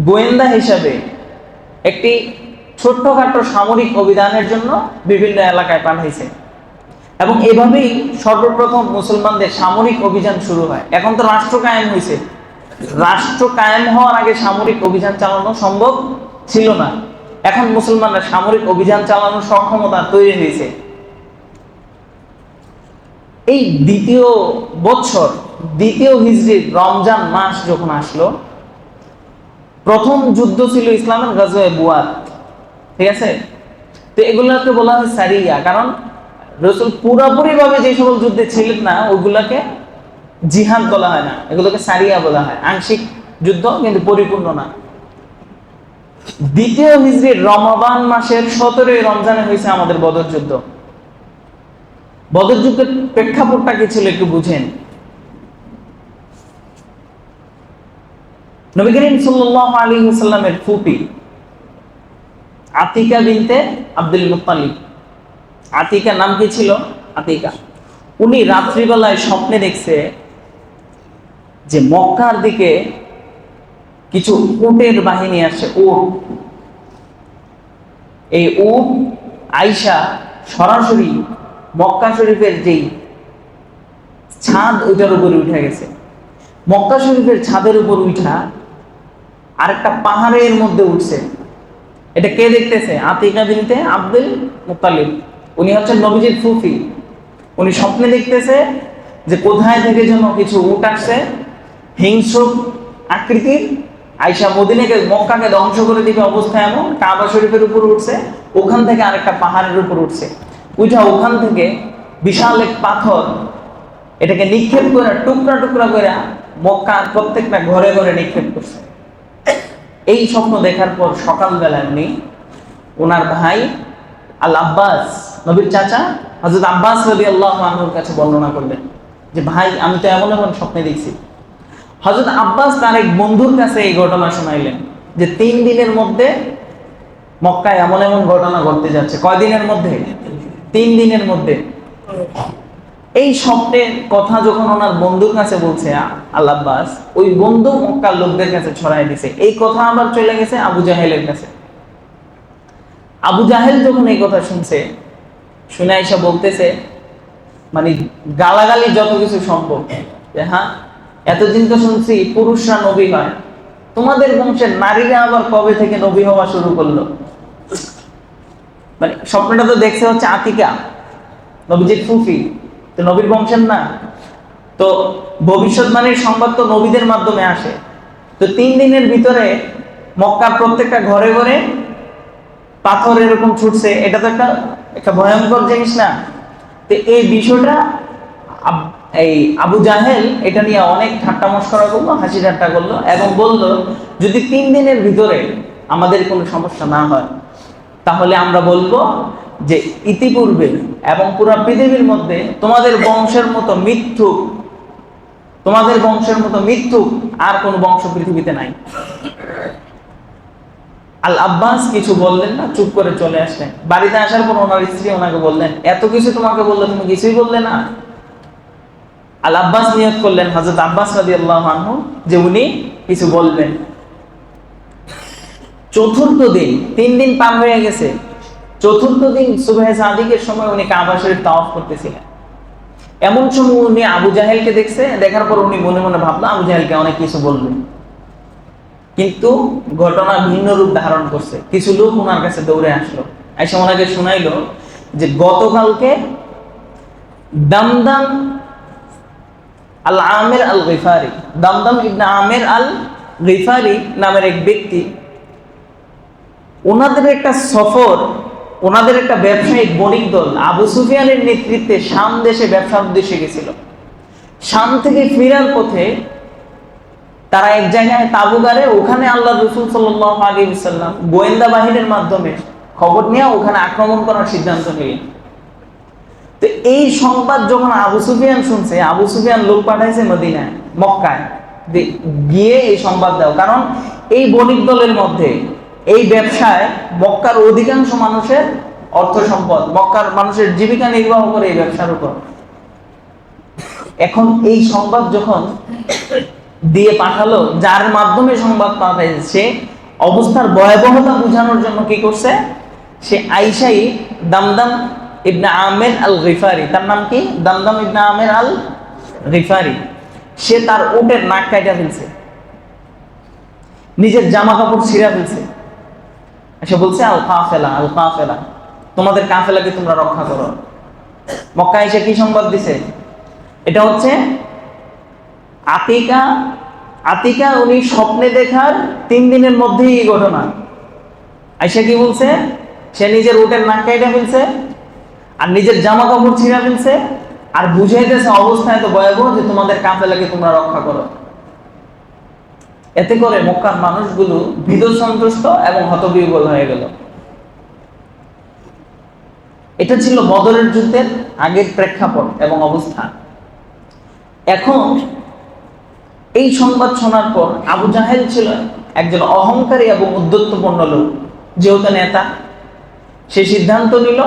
গোয়েন্দা হিসাবে একটি ছোট্টখাটো সামরিক অভিযানের জন্য বিভিন্ন এলাকায় পাঠাইছে। এবং এভাবেই সর্বপ্রথম মুসলমানদের সামরিক অভিযান শুরু হয়। এখন তো রাষ্ট্র কায়েম হয়েছে, রাষ্ট্র কায়েম হওয়ার আগে সামরিক অভিযান চালানো সম্ভব ছিল না। এখন মুসলমানরা সামরিক অভিযান চালানোর সক্ষমতা তৈরি হয়েছে। এই দ্বিতীয় হিজরির রমজান মাস যখন আসলো, প্রথম যুদ্ধ ছিল ইসলামের গাজওয়ে বুয়াত, ঠিক আছে? তো এগুলোকে বলা হয় সারিয়া, কারণ রাসূল পুরোপুরি ভাবে যে সকল যুদ্ধে ছিলেন না ওগুলাকে জিহাদ বলা হয় না, এগুলোকে সারিয়া বলা হয়। আংশিক যুদ্ধ, কিন্তু পরিপূর্ণ না। দ্বিতীয় হিজরির রমাদান মাসের 17 রমজানে হয়েছে আমাদের বদর যুদ্ধ। বদর যুদ্ধের প্রেক্ষাপটটা কি ছিল একটু বুঝেন। নবী করিম সাল্লাল্লাহু আলাইহি ওয়াসাল্লামের ফুপি আতিকা বিনতে আব্দুল মুত্তালিব, আতিকা নাম কি ছিল? আতিকা। উনি রাত্রিবেলায় স্বপ্নে দেখছে যে মক্কার দিকে কিছু উটের বাহিনী আসছে, উট। এই উট আয়েশা সরাসরি মক্কা শরীফের যেই ছাদ ওইটার উপরে উঠে গেছে। মক্কা শরীফের ছাদের উপর উঠা আরেকটা পাহাড়ের মধ্যে উঠছে। এটা কে দেখতেছে? আতিকা বিনতে আব্দুল মুত্তালিব। উনি হচ্ছেন নবীজির ফুফি। উনি স্বপ্নে দেখতেছে যে কোথায় থেকে যেন কিছু উট আসছে, হিংস্র আকৃতির। আয়েশা মক্কাকে ধ্বংস করে দিবে অবস্থা এমন, কাবা শরীফের উপর উঠছে, ওখান থেকে আরেকটা পাহাড়ের উপর উঠছে। ওখান থেকে বিশাল এক পাথর এটাকে নিক্ষেপ করে টুকরা টুকরা করে মক্কার প্রত্যেকটা ঘরে ঘরে নিক্ষেপ করছে। এই স্বপ্ন দেখার পর সকালবেলায় উনি ওনার ভাই আল আব্বাস, নবীর চাচা হযরত আব্বাস রাদিয়াল্লাহু আনহুর কাছে বর্ণনা করলেন যে ভাই আমি তো এমন এমন স্বপ্নে দেখছি। হযরত আব্বাস তার এক বন্ধুর কাছে এই ঘটনা শোনাইলেন যে 3 দিনের মধ্যে মক্কায় এমন এমন ঘটনা ঘটতে যাচ্ছে। কয় দিনের মধ্যে? 3 দিনের মধ্যে। এই স্বপ্নের কথা যখন ওনার বন্ধুর কাছে বলছে আল আব্বাস, ওই বন্ধু মক্কার লোকদের কাছে ছড়াই দিছে। এই কথা আবার চলে গেছে আবু জাহেলের কাছে। আবু জাহেল যখন এই কথা শুনছে, শুনে আইসা বলতেছে, মানে গালাগালি যত কিছু সম্ভব, যে হ্যাঁ এতদিন তো শুনছি পুরুষরা নবী হয়, তোমাদের বংশের নারীরা আবার কবে থেকে নবী হওয়া শুরু করলো? মানে স্বপ্নটা তো দেখছে হচ্ছে আতিকা, নবীজির ফুফি, তো নবীর বংশের না। তো ভবিষ্যৎবাণীর সংবাদ তো নবীদের মাধ্যমে আসে। তো 3 দিনের ভিতরে মক্কার প্রত্যেকটা ঘরে ঘরে পাথর এরকম ছুটছে, এটা তো একটা ভয়ঙ্কর জিনিস না? তো এই বিষয়টা এই আবু জাহেল এটা নিয়ে অনেক ঠাট্টা মশকরা করলো, হাসি ঠাট্টা করলো এবং বলল যদি 3 দিনের ভিতরে আমাদের কোনো সমস্যা না হয় তাহলে আমরা বলবো যে ইতিপূর্বে এবং পুরো পৃথিবীর মধ্যে তোমাদের বংশের মতো মিথ্যুক আর কোন বংশ পৃথিবীতে নাই। আল আব্বাস কিছু বললেন না, চুপ করে চলে আসলেন। বাড়িতে আসার পর ওনার স্ত্রী ওনাকে বললেন, এত কিছু তোমাকে বললো, তুমি কিছুই বললে না। আল আব্বাস নিয়ত করলেন, হযরত আব্বাস রাদিয়াল্লাহু আনহু, যে উনি কিছু বলবেন। চতুর্থ দিন, 3 দিন পার হয়ে গেছে, চতুর্থ দিন সুবহে সাদিকের সময় উনি কাবা শরীফ তাওয়াফ করতেছিলেন। এমন সময় উনি আবু জাহেলকে দেখছে, দেখার পর উনি মনে মনে ভাবলো আবু জাহেলকে অনেক কিছু বলবেন। কিন্তু ঘটনা ভিন্ন রূপ ধারণ করছে। কিছু লোক ওনার কাছে দৌড়ে আসলো, এসে ওনাকে শোনাইলো যে গতকালকে দামদাম আল আমের আল গিফারি, দামদাম ইবনে আমের আল গিফারি নামের এক ব্যক্তি, ওনাদের একটা সফর, ওনাদের একটা ব্যবসায়িক বণিক দল আবু সুফিয়ানের নেতৃত্বে শাম দেশে ব্যবসার উদ্দেশ্যে গেছিল। শাম থেকে ফেরার পথে তারা এক জায়গায় তাবু গাড়ে, ওখানে আল্লাহ রাসূল সাল্লাল্লাহু আলাইহি ওয়াসাল্লাম গোয়েন্দা বাহিনীর মাধ্যমে খবর নিয়ে ওখানে আক্রমণ করার সিদ্ধান্ত নিলেন। তো এই সংবাদ যখন আবু সুফিয়ান শুনছে, আবু সুফিয়ান লোক পাঠাইছে মদিনায়, মক্কায় গিয়ে এই সংবাদ দাও, কারণ এই বণিক দলের মধ্যে এই ব্যবসায় মক্কার অধিকাংশ মানুষের অর্থ সম্পদ, মক্কার মানুষের জীবিকা নির্বাহ করে এই ব্যবসার উপর। এখন এই সংবাদ যখন দিয়ে পাঠালো, যার মাধ্যমে সংবাদ পাঠাইছে, অবস্থার ভয়াবহতা বোঝানোর জন্য কি করছে, সে আইসাই দামদাম ইবনে আমের আল গিফারি, তার নাম কি দামদাম ইবনে আমের আল গিফারি, সে তার উটের নাক কাটা ফেলছে, নিজের জামা কাপড় ছিঁড়া ফেলছে। সে বলছে আল কাফেলা, আল কাফেলা, তোমাদের কাফেলাকে তোমরা রক্ষা করো। মক্কায় এসে কি সংবাদ দিছে? এটা হচ্ছে আতিকা উনি স্বপ্নে দেখার 3 দিনের মধ্যেই এই ঘটনা। আয়েশা কি বলছে? সে নিজের উটের নাক কাটা ফেলছে আর নিজের জামা কাপড় ছিঁড়া ফেলছে আর বুঝাইতেছে অবস্থা এত ভয়াবহ যে তোমাদের কাফেলাকে তোমরা রক্ষা করো। এতে করে মক্কার মানুষগুলো ভীত সন্ত্রস্ত এবং হতবিহ্বল হয়ে গেল। এটা ছিল বদরের যুদ্ধের আগের প্রেক্ষাপট এবং অবস্থা। এখন এই সংবাদ শোনার পর আবু জাহেল ছিল একজন অহংকারী এবং উদ্ধত্তপূর্ণ লোক, যেহেতু নেতা, সে সিদ্ধান্ত নিল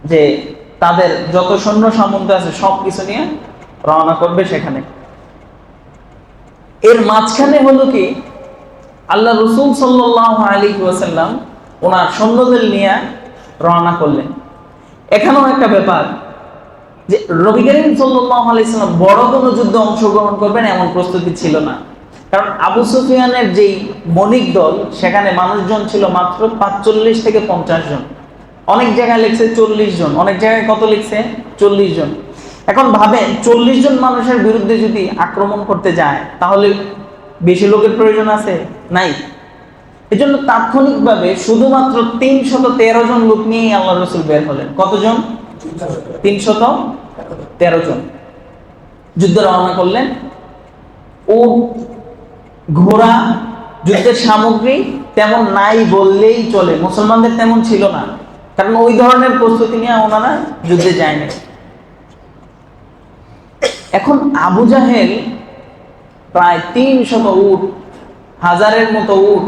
যে তাদের যত সৈন্য সামন্ত আছে সবকিছু নিয়ে রওনা করবে সেখানে। এর মাঝখানে হলো কি, আল্লাহ রাসূল সাল্লাল্লাহু আলাইহি ওয়াসাল্লাম ওনার সৈন্যদের নিয়ে রওনা করলেন। এখানেও একটা ব্যাপার যে নবী করিম সাল্লাল্লাহু আলাইহি ওয়াসাল্লাম বড় কোনো যুদ্ধে অংশগ্রহণ করবেন এমন প্রস্তুতি ছিল না, কারণ আবু সুফিয়ানের যেই বণিক দল সেখানে মানুষজন ছিল মাত্র 45 থেকে 50 জন। অনেক জায়গায় লিখছে 40 জন, অনেক জায়গায় কত লিখছে 40 জন। এখন ভাবেন 40 জন মানুষের বিরুদ্ধে যদি আক্রমণ করতে যায় তাহলে বেশি লোকের প্রয়োজন আছে? নাই। এজন্য তাৎক্ষণিকভাবে শুধুমাত্র 313 জন লোক নিয়ে আল্লাহ রাসূল বের হলেন। কতজন? 313 জন। যুদ্ধে রওনা করলেন উট, ঘোড়া, যুদ্ধের সামগ্রী তেমন নাই বললেই চলে। মুসলমানদের তেমন ছিল না, কারণ ওই ধরনের প্রস্তুতি নিয়ে ওনারা যুদ্ধে যায়নি। এখন আবু জাহেল প্রায় 300 উট, 1000-এর মতো উট,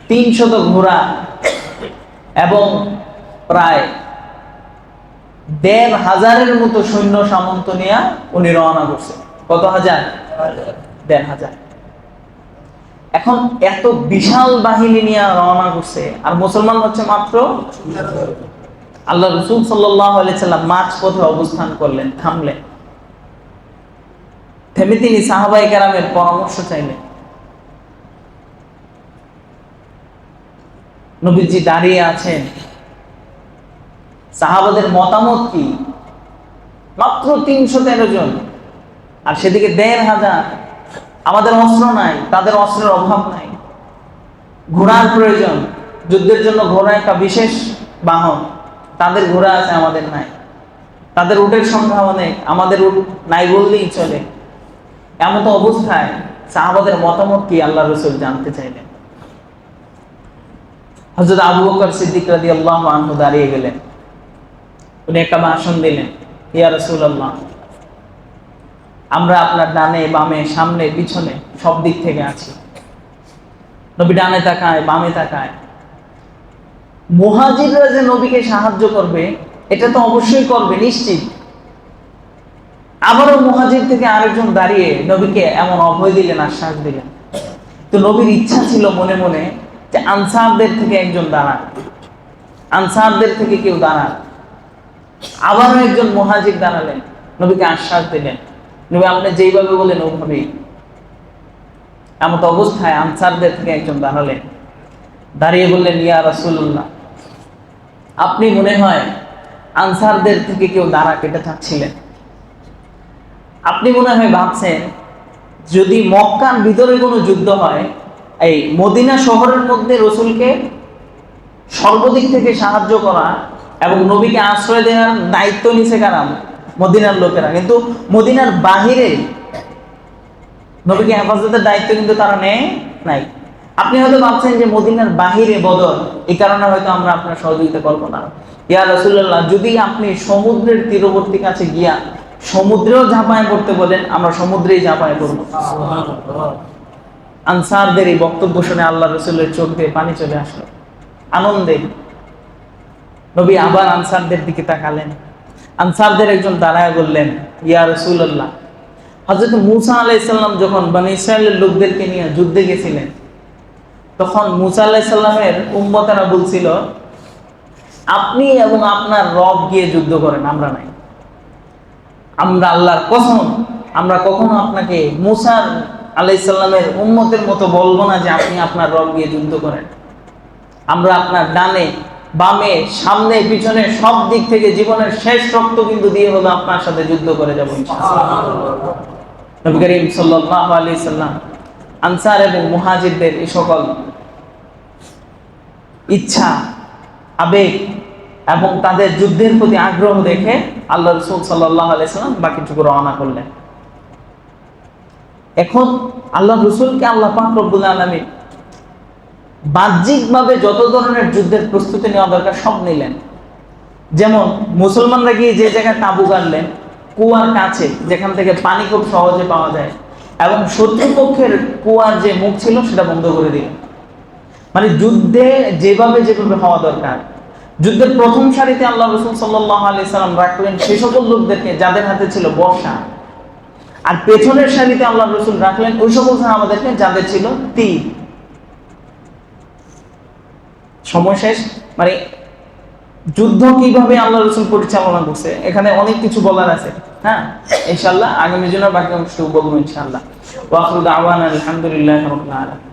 300 ঘোড়া এবং প্রায় 1500-এর মতো সৈন্য সামন্ত নিয়ে উনি রওনা করছে। কত হাজার? 1500। এখন এত বিশাল বাহিনী নিয়ে রওনা করছে, আর মুসলমান হচ্ছে মাত্র। আল্লাহ রাসূল সাল্লাল্লাহু আলাইহি সাল্লাম মাঝপথে অবস্থান করলেন, থামলেন। থেমে তিনি সাহাবায়ে কেরামের পরামর্শ চাইলেন। নবীজি দাঁড়িয়ে আছেন, সাহাবাদের মতামত কি? মাত্র 313 জন, আর সেদিকে 1500। আমাদের অস্ত্র নাই, তাদের অস্ত্রের অভাব নাই। ঘোড়ার প্রয়োজন, যুদ্ধের জন্য ঘোড়া একটা বিশেষ বাহন। তাদের ঘোড়া আছে, আমাদের নাই। তাদের উটের সংখ্যা অনেক, আমাদের উট নাই বললেই চলে। এমন তো অবস্থায় সাহাবাদের মতামত কি আল্লাহ রাসূল জানতে চাইলেন। হযরত আবু বকর সিদ্দিক রাদিয়াল্লাহু আনহু দাঁড়িয়ে গেলেন। উনি একটা ভাষণ দিলেন, ইয়া রাসূলুল্লাহ, আমরা আপনার ডানে বামে সামনে পিছনে সব দিক থেকে আছি। নবী ডানে তাকায়, বামে তাকায়। মুহাজিররা যে নবীকে সাহায্য করবে, এটা তো অবশ্যই করবে, নিশ্চিত। আবারও মুহাজির থেকে আরেকজন দাঁড়িয়ে নবীকে এমন অভয় দিলেন, আশ্বাস দিলেন। তো নবীর ইচ্ছা ছিল মনে মনে যে আনসারদের থেকে একজন দাঁড়ান, আনসারদের থেকে কেউ দাঁড়ান। আবারও একজন মুহাজির দাঁড়ালেন, নবীকে আশ্বাস দিলেন, নবী আপনি যেইভাবে বলেন ওইভাবেই। এমত অবস্থায় আনসারদের থেকে একজন দাঁড়ালেন, দাঁড়িয়ে বললেন, ইয়া রাসূলুল্লাহ, আপনি মনে হয় আনসারদের থেকে কেউ দাঁড়া কেটে চাচ্ছিলেন। আপনি মনে হয় ভাবছেন যদি মক্কার ভিতরে কোনো যুদ্ধ হয়, এই মদিনা শহরের মধ্যে রাসূলকে সর্বদিক থেকে সাহায্য করা এবং নবীকে আশ্রয় দেওয়ার দায়িত্ব নিছে কারা? মদিনার লোকেরা। কিন্তু মদিনার বাহিরে নবীকে হেফাজতের দায়িত্ব কিন্তু তারা নেয় নাই। আপনি হয়তো ভাবছেন যে মদিনার বাহিরে বদর, এই কারণে হয়তো আমরা আপনার সহযোগিতা করবো না। ইয়া রাসূলুল্লাহ, যদি আপনি সমুদ্রের তীরবর্তী কাছে গিয়া সমুদ্রেও ঝাঁপায় পড়তে বলেন, আমরা সমুদ্রেই ঝাঁপায় পড়বো। আনসারদের এই বক্তব্য শুনে আল্লাহ রাসূলের চোখ দিয়ে পানি চলে আসলো আনন্দে। নবী আবার আনসারদের দিকে তাকালেন। আনসারদের একজন দাঁড়ায় বললেন, ইয়া রাসূলুল্লাহ, হযরত মূসা আলাইহিস সালাম যখন বনী ইসরাইলের লোকদেরকে নিয়ে যুদ্ধে গেছিলেন, তখন মূসা আলাইহিস সালামের উম্মতেরা বলছিল, আপনি এবং আপনার রব গিয়ে যুদ্ধ করেন, আমরা নাই। আমরা আল্লাহর কসম, আমরা কখনো আপনাকে মূসা আলাইহিস সালামের উম্মতের মতো বলবো না যে আপনি আপনার রব গিয়ে যুদ্ধ করেন। আমরা আপনার ডানে বামে সামনে পিছনে সব দিক থেকে জীবনের শেষ রক্ত কিন্তু দিয়ে হলো আপনার সাথে যুদ্ধ করে যাব ইনশাআল্লাহ। নবী করিম সাল্লাল্লাহু আলাইহি সাল্লাম আনসার এবং মুহাজিরদের এই সকল ইচ্ছা, আবেগ এবং তাদের যুদ্ধের প্রতি আগ্রহ দেখে আল্লাহ রাসূল সাল্লাল্লাহু আলাইহি সাল্লাম বাকিটুকু রওনা করলেন। এখন আল্লাহ রাসূলকে আল্লাহ পাক রব্বুল আলামিন বাহ্যিকভাবে যত ধরনের যুদ্ধের প্রস্তুতি নেওয়া দরকার সব নিলেন। যেমন মুসলমানরা গিয়ে যে জায়গায় তাঁবু গাড়লেন, কুয়ার কাছে, যেখান থেকে পানি খুব সহজে পাওয়া যায়, এবং শত্রুপক্ষের কুয়ার যে মুখ ছিল সেটা বন্ধ করে দিলেন। মানে যুদ্ধে যেভাবে যেভাবে হওয়া দরকার, যুদ্ধের প্রথম সারিতে আল্লাহ রাসূল সাল্লাল্লাহু আলাইহি সাল্লাম রাখলেন সেই সকল লোকদেরকে যাদের হাতে ছিল বর্শা, আর পেছনের সারিতে আল্লাহ রাসূল রাখলেন ওই সকল সাহাবাদেরকে যাদের ছিল তীর। সময় শেষ। মানে যুদ্ধ কিভাবে আল্লাহ রাসূল পরিচালনা করছে, এখানে অনেক কিছু বলার আছে। হ্যাঁ, ইনশাআল্লাহ আগামী দিনে বাকি অংশ বলবো ইনশাআল্লাহ। ওয়া আখিরু দাওয়ানা আলহামদুলিল্লাহি রাব্বিল আলামিন।